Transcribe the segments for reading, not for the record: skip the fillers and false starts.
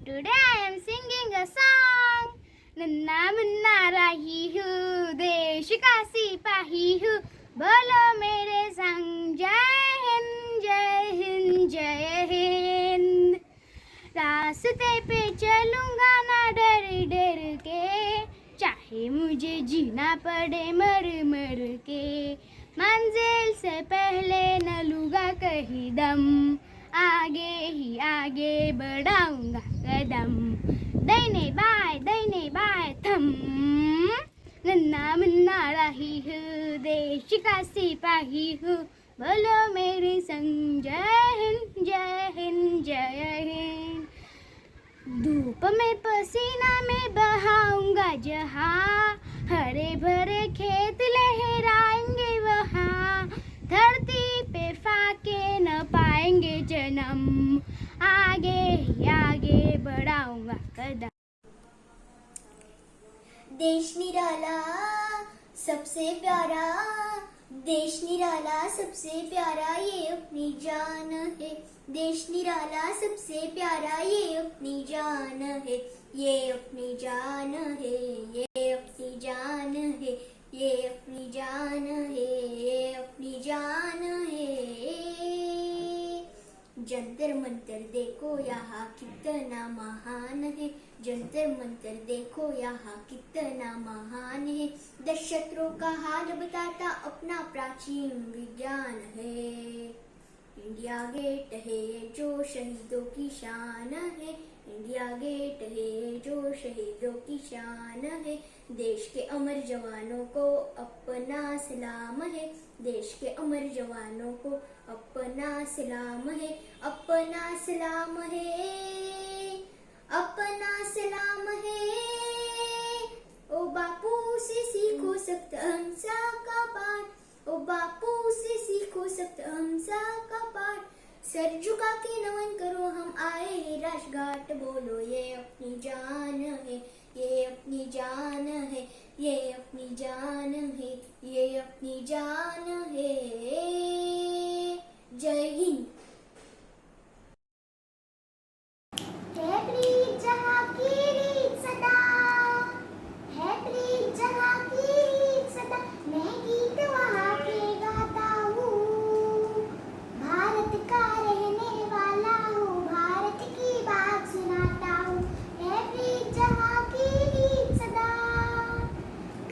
Today I am singing a song. नन्ना मुन्ना राही हूँ, देश का सिपाही हूँ, बोलो मेरे संग जय हिंद जय हिंद जय हिंद। रास्ते पे चलूँगा ना डर डर के, चाहे मुझे जीना पड़े मर मर के। मंजिल से पहले न लूँगा कहीं दम, आगे ही आगे बढ़ाऊंगा कदम। दाहिने बाएं थम, नन्ना मुन्ना राही हूँ, देश का सिपाही हूँ, बोलो मेरे संग जय हिंद जय हिंद जय हिंद। धूप में पसीना में बहाऊंगा जहाँ, हरे भरे खेत लहराएंगे वहाँ। धरती पे फाके न पाएंगे जन्म, आगे ही आगे बढ़ाऊंगा कदम। देश निराला सबसे प्यारा, देश निराला सबसे प्यारा, ये अपनी जान है। देश निराला सबसे प्यारा, ये अपनी जान है, ये अपनी जान है, ये अपनी जान है, ये अपनी जान है, ये अपनी जान है। जंतर मंतर देखो यहाँ कितना महान है, जंतर मंतर देखो यहाँ कितना महान है। 10 शत्रुओं का हाल बताता अपना प्राचीन विज्ञान है। इंडिया गेट है जो शहीदों की शान है, इंडिया गेट है जो शहीदों की शान है। देश के अमर जवानों को अपना सलाम है, देश के अमर जवानों को अपना सलाम है, अपना सलाम है, अपना सलाम है। ओ बापू से सीखो सख्त अहिंसा का पाठ, ओ बापू से सीखो सख्त अहिंसा का पाठ। सर झुका के नमन करो हम आए हैं राजघाट, बोलो ये अपनी जान है, ये अपनी जान है, ये अपनी जान है, ये अपनी जान है। जय हिंद। है प्रीत जहाँ की रीत सदा, है प्रीत जहाँ की रीत सदा, मैं गीत वहाँ के गाता हूँ। भारत का रहने वाला हूँ, भारत की बात सुनाता हूँ। है प्रीत जहाँ की रीत सदा,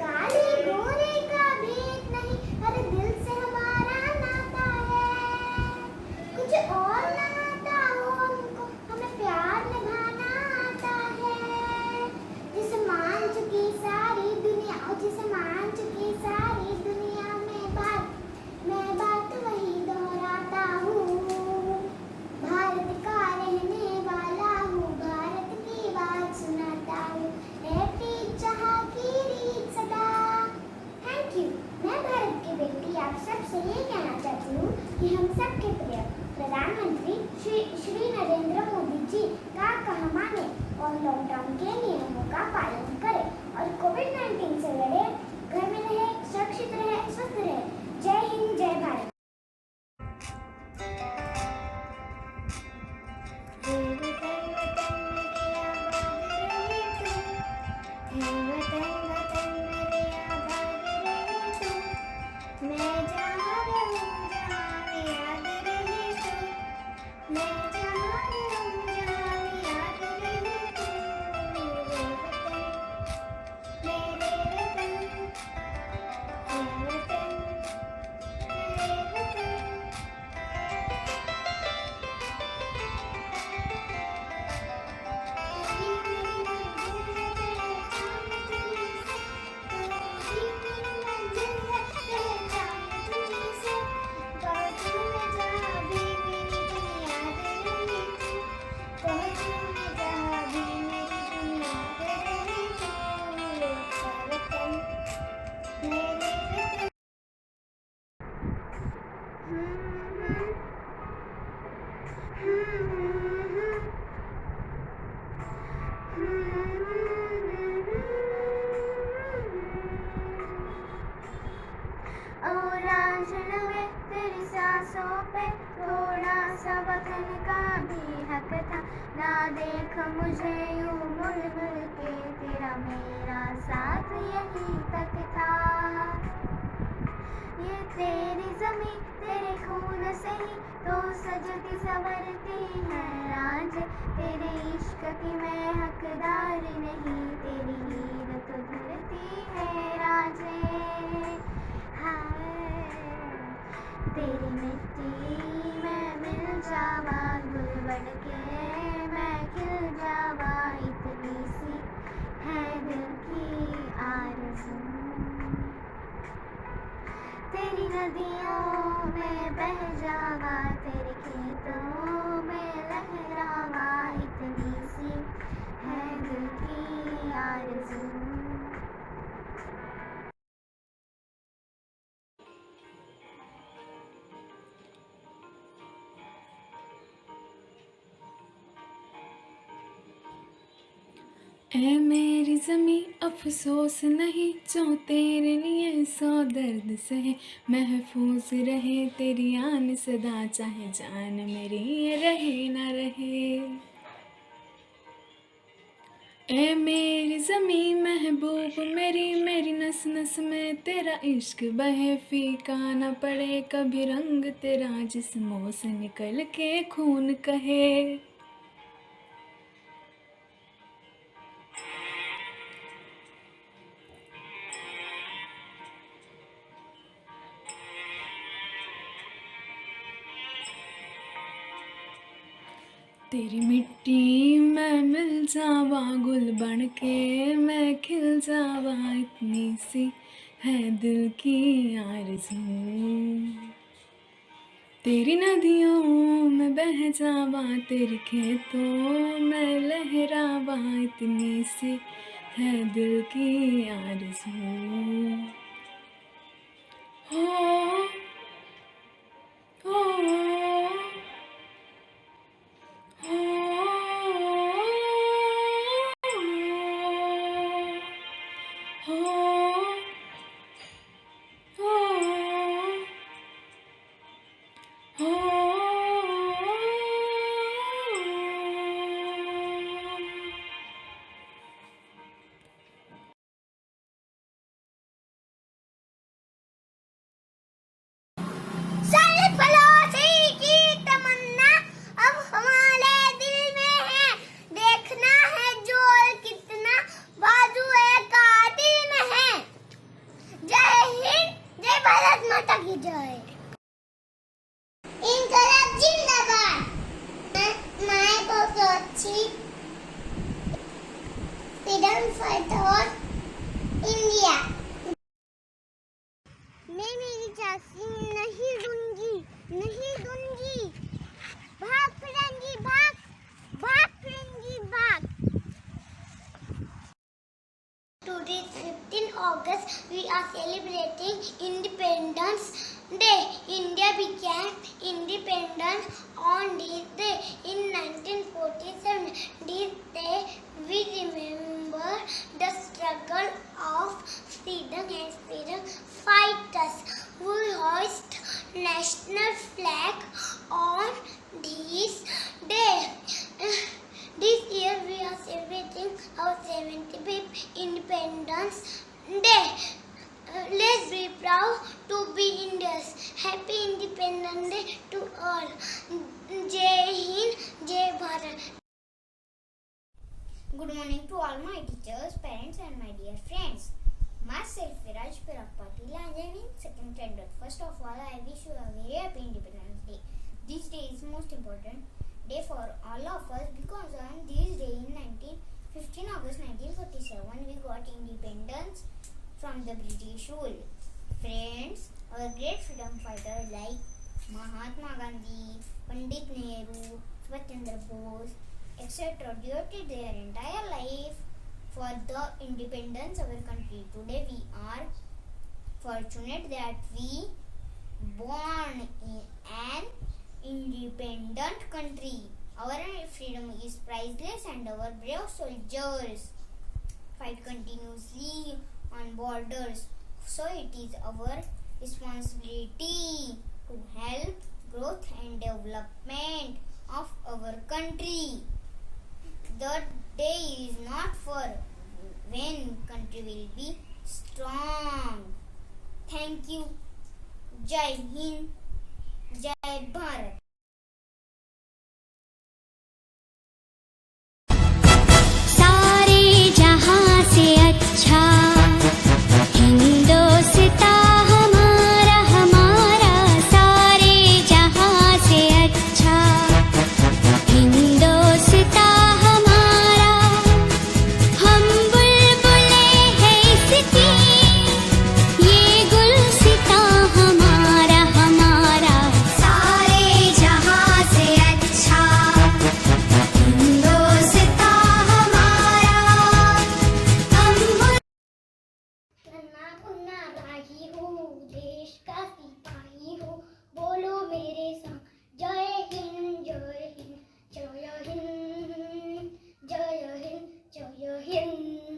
काले गोरे का भेद नहीं, हर दिल से हमारा नाता है। कुछ और ना आता हो हमको, हमें प्यार निभाना आता है। जिसे मान चुकी सारी दुनिया, और जिसे मान चुकी सारी दुनिया में बात, मैं बात वही दोहराता हूँ। भारत का रहने वाला हूँ, भारत की बात सुनाता हूँ। है प्रीत जहाँ की रीत सदा। Thank you. मैं भारत की बेटी आप सबसे ये कहना चाहती हूँ कि हम सबके प्रिय प्रधानमंत्री श्री नरेंद्र मोदी जी का कहा माने और लॉकडाउन के नियमों का पालन करें और कोविड-19 से लड़े, घर में रहे, सुरक्षित रहे, स्वस्थ रहे। जय हिंद जय भारत। देख मुझे यूं मुड़ मुड़ के, तेरा मेरा साथ यहीं तक था। ये तेरी ज़मीं तेरे खून से ही तो सजती संवरती है आज, तेरे इश्क की मैं हकदार नहीं, तेरी हीर तो धरती है राजे। हाय तेरी मिट्टी में मिल जावा, गुल बन के मैं खिल जावा, इतनी सी है दिल की आरज़ू। तेरी नदियों में बह जावा, तेरे खेतों में लहरावा, इतनी सी है दिल की आरज़ू। ऐ मेरी ज़मीं अफसोस नहीं, जो तेरे लिए सौ दर्द सहे, महफूज रहे तेरी आन सदा, चाहे जान मेरी रहे ना रहे। ऐ मेरी ज़मीं महबूब मेरी, मेरी नस नस में तेरा इश्क बहे, फीका न पड़े कभी रंग तेरा, जिस्मों से निकल के खून कहे। तेरी मिट्टी में मिल जावा, गुल बन के मैं खिल जावा, इतनी सी है दिल की आरज़ू। तेरी नदियों में बह जावा, तेरे खेतों में लहरावा, इतनी सी है दिल की आरज़ू। हो सरफरोशी की तमन्ना अब हमारे दिल में है, देखना है जोर कितना बाजू कातिल में है। जय हिंद, जय भारत माता की जय। इनकलाब जिंदाबाद। मैं बहुत अच्छी फ्रीडम फाइटर इंडिया। मैं मेरी झांसी नहीं दूंगी, नहीं दूंगी। भाग फिरंगी भाग, भाग फिरंगी भाग। Today is 15 August. We are celebrating Independence Day. India became independent on this day in 1947. This day we remember the struggle of freedom and freedom fighters who hoist national flag on this day. This year we are celebrating our 75th Independence Day. Let's be proud to be Indians. Happy Independence Day to all. Jai Hind, Jai Bharat. Good morning to all my teachers, parents and my dear friends. Myself Viraj Pirag Patil. I am in second standard. First of all, I wish you a very happy Independence Day. This day is most important day for all of us because on this day in 15 August 1947 we got independence from the British rule. Friends, our great freedom fighters like Mahatma Gandhi, Pandit Nehru, Subhash Chandra Bose, etc. devoted their entire life for the independence of our country. Today we are fortunate that we born in an independent country. Our freedom is priceless and our brave soldiers fight continuously on borders. So it is our responsibility to help growth and development of our country. The day is not far when country will be strong. Thank you. Jai Hind. Jai Bharat. सारे जहां से अच्छा हिंदोस्तां हमारा हमारा सारे जहां से अच्छा हिंदोस्तां हमारा हम बुलबुलें हैं इसकी ये गुलसितां हमारा हमारा सारे जहां से अच्छा हिंदोस्तां हमारा हम नन्हा मुन्ना राही हूँ देश का सिपाही हूँ बोलो मेरे संग जय हिंद जय हिंद जय हिंद जय हिंद जय हिंद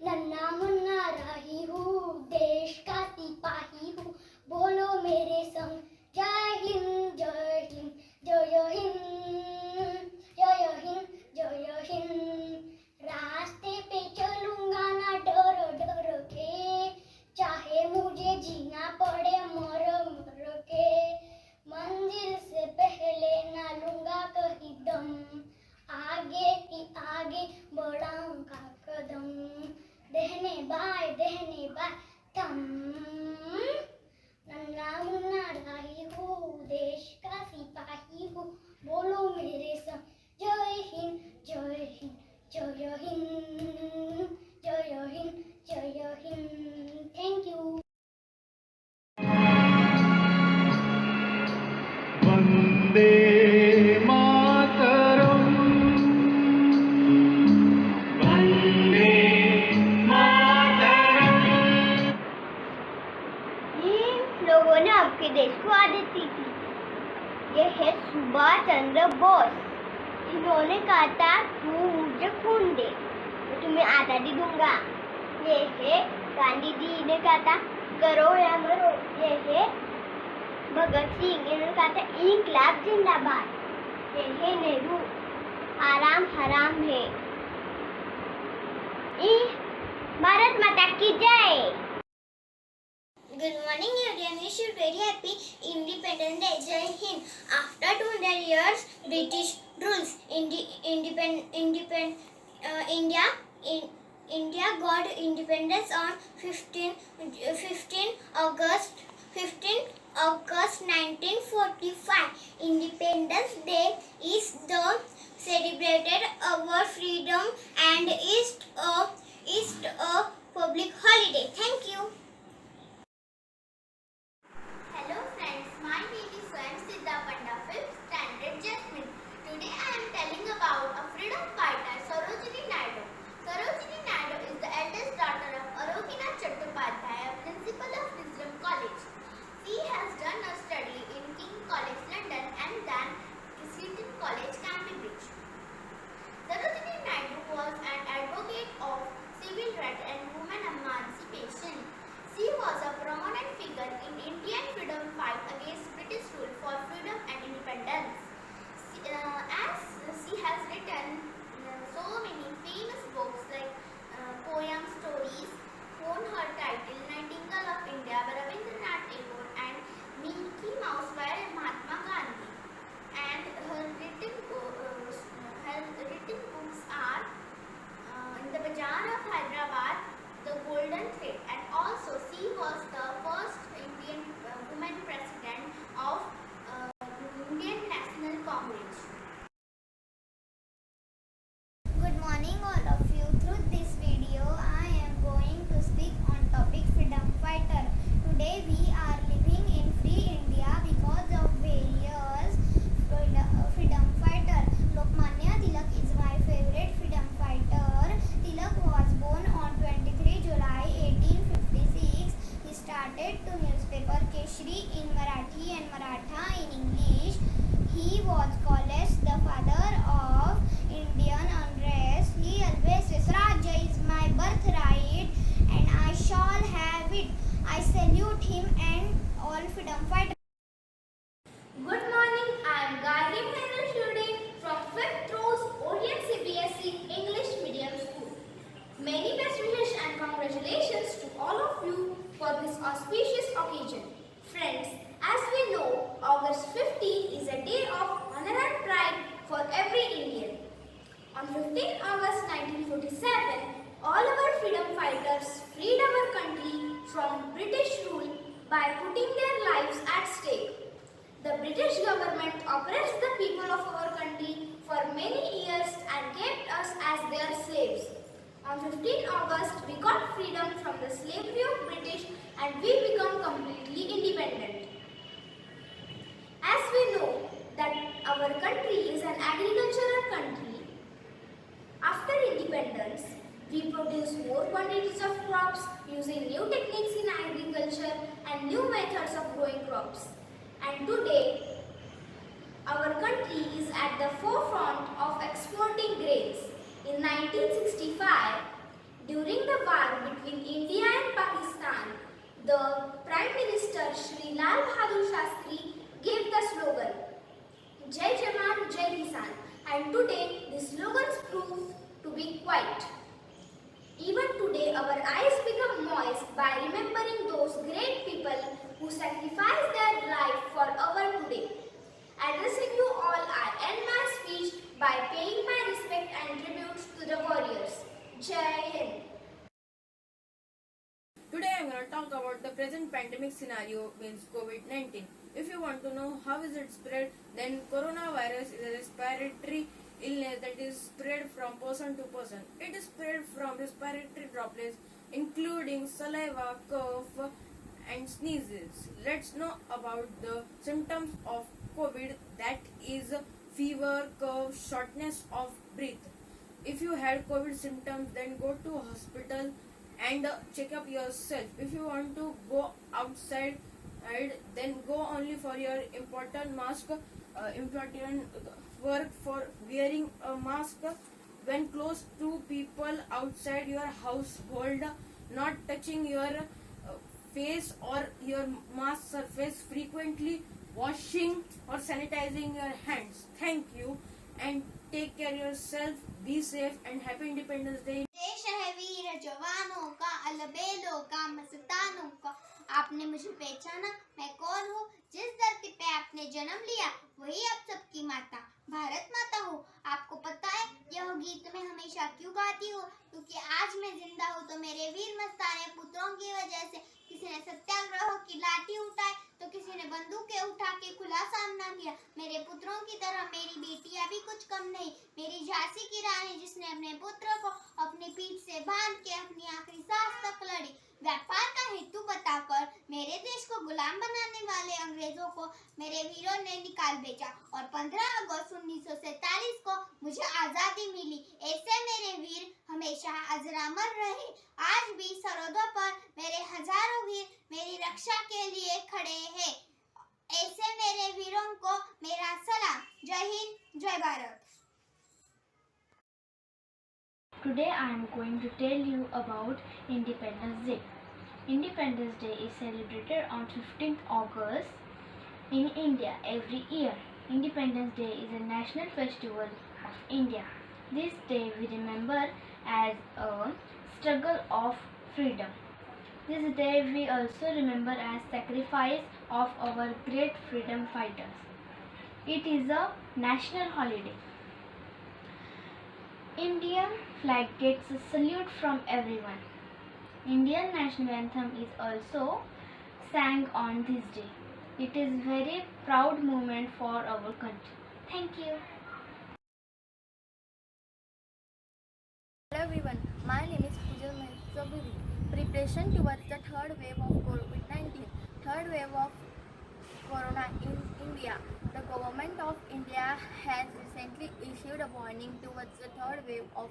नन्हा मुन्ना राही हूँ देश का सिपाही हूँ बोलो मेरे संग जय हिंद जय हिंद जय हिंद जय हिंद जय हिंद रास्ते पे चलूंगा ना डर डर के चाहे मुझे जीना पड़े मर मर के मंजिल से पहले ना लूंगा कहीं दम आगे ही आगे बढ़ाऊंगा कदम दहने बाय थम नन्हा मुन्ना राही हूँ देश का सिपाही हूँ बोलो मेरे संग जय हिंद जय हिंद जय हिंद जय हिंद जय हिंद थैंक यू वन्दे मातरम् वन्दे मातरम् इन लोगों ने आपके देश को आज़ादी दी थी ये है सुभाष चंद्र बोस इन्होंने कहा था तू मुझे खून दे मैं तुम्हें आज़ादी दूंगा ये है गांधी जी ने कहा था करो या मरो ये है भगत सिंह इन्होंने कहा था इंकलाब जिंदाबाद ये है नेहरू आराम हराम है भारत माता की जय Good morning everyone. We should very happy Independence Day. Jai Hind. After 200 years, British rules. India got independence on 15 August 1945. Independence Day is the celebrated our freedom and is a public holiday. Thank you. Hello friends, my name is Swayam Siddha Panda, 5th standard Jasmine. Today I am telling about a freedom fighter, Sarojini Naidu. Sarojini Naidu is the eldest daughter of Aroginath Chattopadhyay, principal of Wisdom College. She has done her study in King College London and then Seton College Cambridge. Sarojini Naidu was an advocate of civil rights and women emancipation. She was a prominent figure in Indian freedom fight against British rule for freedom and independence. As she has written so many famous books like poems, stories, won her title Nightingale of India by Rabindranath Tagore and Mickey Mouse by Mahatma Gandhi. And her written books are In the Bazaar of Hyderabad, The Golden Thread, and also she was the first Indian woman president of Indian National Congress. Good morning all of you. Through this video I am going to speak on topic freedom fighter. Today we are living in free India because of various freedom fighter. Lokmanya Tilak is my favorite freedom fighter. Tilak was born on 23 July 1856. He started to newspaper Keshri in Marathi and Maratha in English. He was called as the father of Indian unrest. He always says, Rajya is my birthright and I shall have it. I salute him Friends, as we know, August 15 is a day of honor and pride for every Indian. On 15 August 1947, all our freedom fighters freed our country from British rule by putting their lives at stake. The British government oppressed the people of our country for many years and kept us as their slaves. On 15 August, we got freedom from the slavery of British and we become completely independent. As we know that our country is an agricultural country, after independence, we produce more quantities of crops using new techniques in agriculture and new methods of growing crops. And today, our country is at the forefront of exporting grains. In 1965, during the war between India and Pakistan, the Prime Minister Shri Lal Bahadur Shastri gave the slogan, Jai Jawan, Jai Kisan, and today the slogans prove to be quite. Even today, our eyes become moist by remembering those great people who sacrificed their life for our today. Addressing you all, I end my speech by paying my respect and tributes to the warriors. Jai Hind. Today I am going to talk about the present pandemic scenario means COVID-19. If you want to know how is it spread, then coronavirus is a respiratory illness that is spread from person to person. It is spread from respiratory droplets including saliva, cough and sneezes. Let's know about the symptoms of COVID, that is fever, cough, shortness of breath. If you had COVID symptoms, then go to hospital and check up yourself. If you want to go outside, then go only for your important important work for wearing a mask when close to people outside your household, not touching your face or your mask surface frequently, washing or sanitizing your hands. Thank you and take care yourself. Be safe and happy Independence Day. देश है वीर जवानों का, अलबेलों का, मस्तानों का। आपने मुझे पहचाना, मैं कौन हूँ? जिस धरती पे आपने जन्म लिया, वही आप सबकी माता, भारत माता हूँ। आपको पता है यह गीत मैं हमेशा क्यों गाती हूँ? क्योंकि आज मैं जिंदा हूँ तो मेरे वीर मस्ताने पुत्रों की वजह से। किसी ने सत्याग्रह की लाठी उठाई तो किसी ने बंदूकें उठा के खुला सामना किया। मेरे पुत्रों की तरह मेरी बेटियां भी कुछ कम नहीं। मेरी झांसी की रानी जिसने अपने पुत्र को अपनी पीठ से बांध के अपनी आखिरी सांस तक लड़ी। व्यापार का हेतु बताकर मेरे देश को गुलाम बनाने वाले अंग्रेजों को मेरे वीरों ने निकाल भेजा और 15 अगस्त 1947 को मुझे आजादी मिली। ऐसे मेरे वीर हमेशा अजरामर रहे। आज भी सरहदों पर मेरे हजारों वीर मेरी रक्षा के लिए खड़े हैं। ऐसे मेरे वीरों को मेरा सलाम। जय हिंद, जय Bharat. Today I am going to tell you about Independence Day. Independence Day is celebrated on 15th August in India every year. Independence Day is a national festival of India. This day we remember as a struggle of freedom. This day we also remember as sacrifice of our great freedom fighters. It is a national holiday. Indian flag gets a salute from everyone. Indian national anthem is also sang on this day. It is very proud moment for our country. Thank you. Hello everyone, my name is Pujal Mahesaburi. Preparation towards the third wave of COVID-19. Third wave of Corona in India. The government of India has recently issued a warning towards the third wave of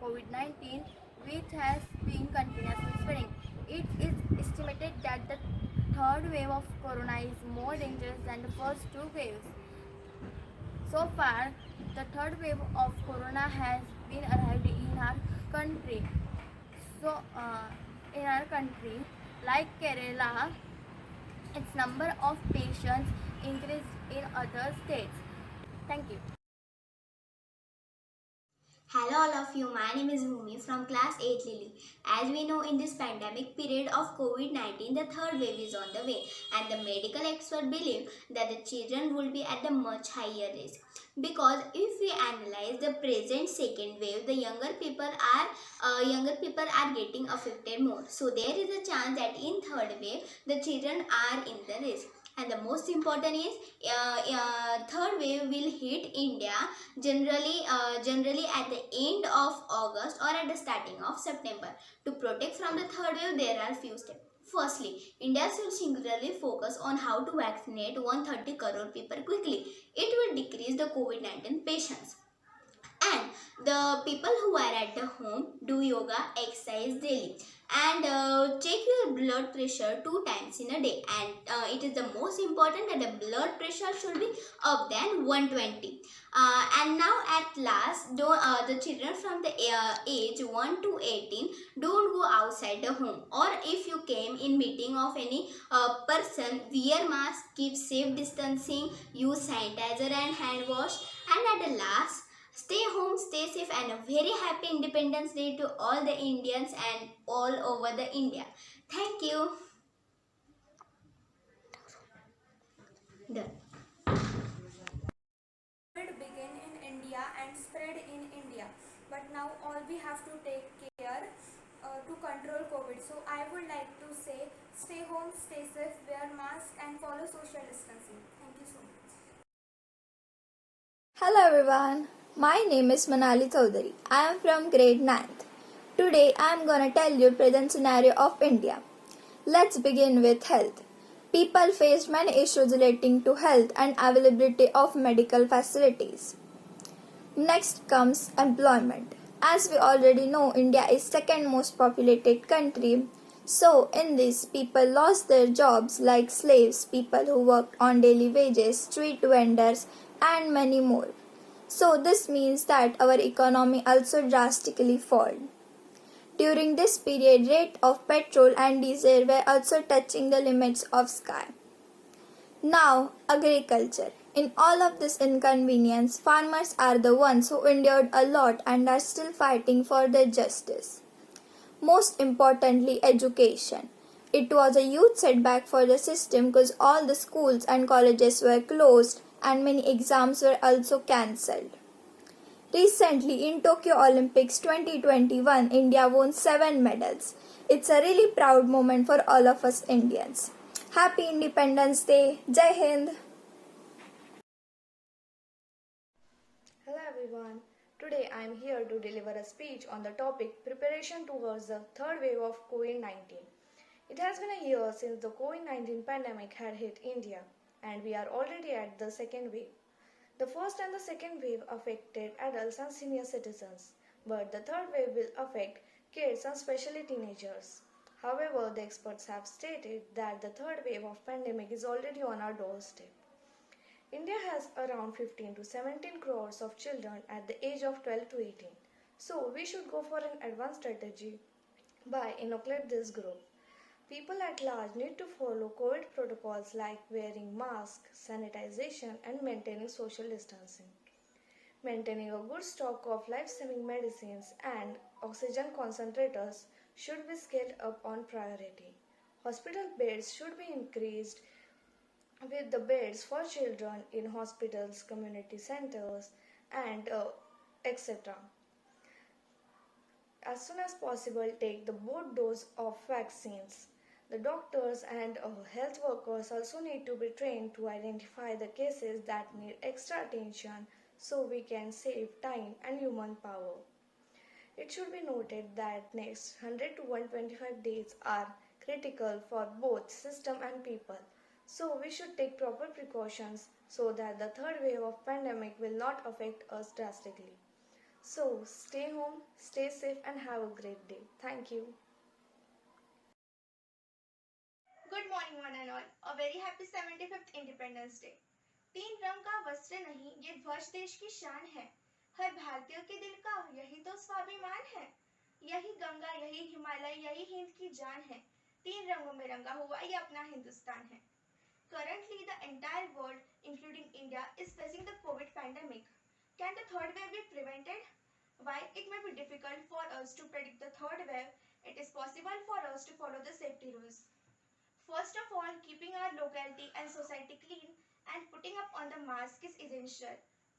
COVID-19, which has been continuously spreading. It is estimated that the third wave of Corona is more dangerous than the first two waves. So far, the third wave of Corona has been arrived in our country. In our country, like Kerala, its number of patients increased in other states. Thank you. Hello all of you, my name is Bhumi from class 8 Lily. As we know, in this pandemic period of COVID-19, the third wave is on the way and the medical experts believe that the children will be at the much higher risk. Because if we analyze the present second wave, the younger people are getting affected more. So there is a chance that in third wave, the children are in the risk. And the most important is third wave will hit India generally at the end of August or at the starting of September. To protect from the third wave, there are few steps. Firstly, India should singularly focus on how to vaccinate 130 crore people quickly. It will decrease the COVID-19 patients. And the people who are at the home do yoga, exercise daily, and check your blood pressure 2 times in a day. And it is the most important that the blood pressure should be up than 120. And now at last, the children from the age 1 to 18 don't go outside the home, or if you came in meeting of any person, wear mask, keep safe distancing, use sanitizer and hand wash. And at the last, stay home, stay safe, and a very happy Independence Day to all the Indians and all over the India. Thank you. Done. COVID began in India and spread in India, but now all we have to take care to control COVID. So I would like to say, stay home, stay safe, wear mask, and follow social distancing. Thank you so much. Hello everyone, my name is Manali Chaudhary. I am from grade 9th. Today I am gonna tell you present scenario of India. Let's begin with health. People faced many issues relating to health and availability of medical facilities. Next comes employment. As we already know, India is second most populated country. So in this, people lost their jobs like slaves, people who worked on daily wages, street vendors, and many more. So this means that our economy also drastically fall. During this period, rate of petrol and diesel were also touching the limits of sky. Now, agriculture. In all of this inconvenience, farmers are the ones who endured a lot and are still fighting for their justice. Most importantly, education. It was a huge setback for the system because all the schools and colleges were closed and many exams were also cancelled. Recently, in Tokyo Olympics 2021, India won 7 medals. It's a really proud moment for all of us Indians. Happy Independence Day. Jai Hind. Hello everyone. Today I am here to deliver a speech on the topic preparation towards the third wave of COVID-19. It has been a year since the COVID-19 pandemic had hit India and we are already at the second wave. The first and the second wave affected adults and senior citizens, but the third wave will affect kids and especially teenagers. However, the experts have stated that the third wave of pandemic is already on our doorstep. India has around 15 to 17 crores of children at the age of 12 to 18. So we should go for an advanced strategy by inoculate this group. People at large need to follow COVID protocols like wearing masks, sanitization, and maintaining social distancing. Maintaining a good stock of life-saving medicines and oxygen concentrators should be scaled up on priority. Hospital beds should be increased with the beds for children in hospitals, community centers, and etc. As soon as possible, take the both dose of vaccines. The doctors and health workers also need to be trained to identify the cases that need extra attention so we can save time and human power. It should be noted that next 100 to 125 days are critical for both system and people. So we should take proper precautions so that the third wave of pandemic will not affect us drastically. So stay home, stay safe and have a great day. Thank you. Good morning one and all a very happy 75th independence day. तीन रंग का वस्त्र नहीं, ये ध्वज देश की शान है। हर भारतीय के दिल का यही तो स्वाभिमान है। यही गंगा, यही हिमालय, यही हिंद की जान है। तीन रंगों में रंगा हुआ ये अपना हिंदुस्तान है। Currently, the entire world, including India, is facing the COVID pandemic. Can the third wave be prevented? While it may be difficult for us to predict the third wave, it is possible for us to follow the safety rules. First of all, keeping our locality and society clean and putting up on the mask is essential.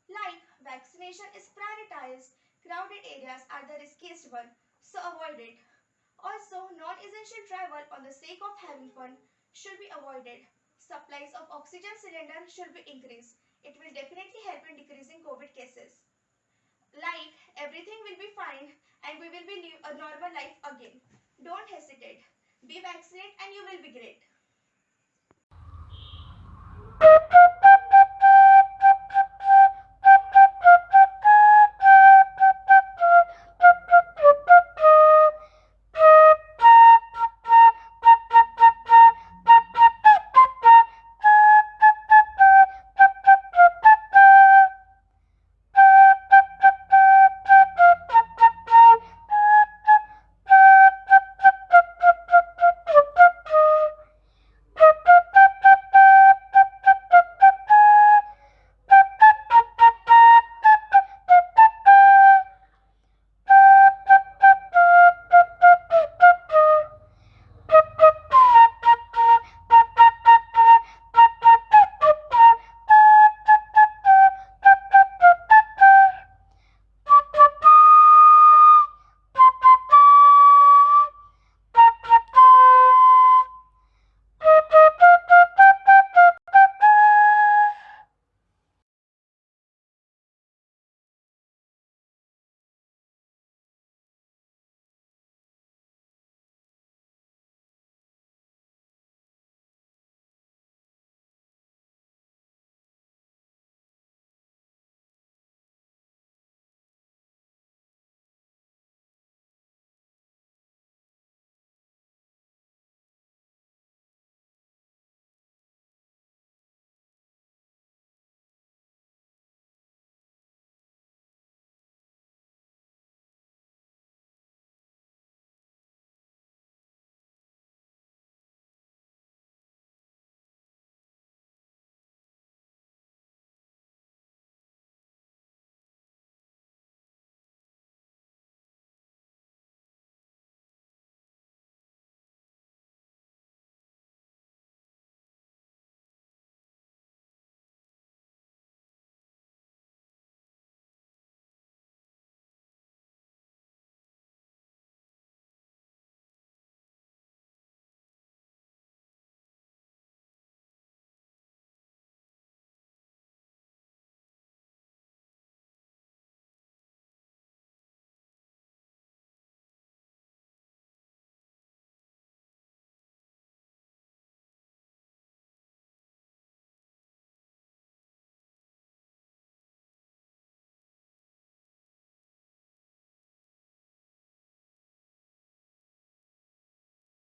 Like vaccination is prioritized, crowded areas are the riskiest one, so avoid it. Also, non-essential travel on the sake of having fun should be avoided. Supplies of oxygen cylinder should be increased. It will definitely help in decreasing COVID cases. Like everything will be fine and we will be live a normal life again. Don't hesitate. Be vaccinated and you will be great.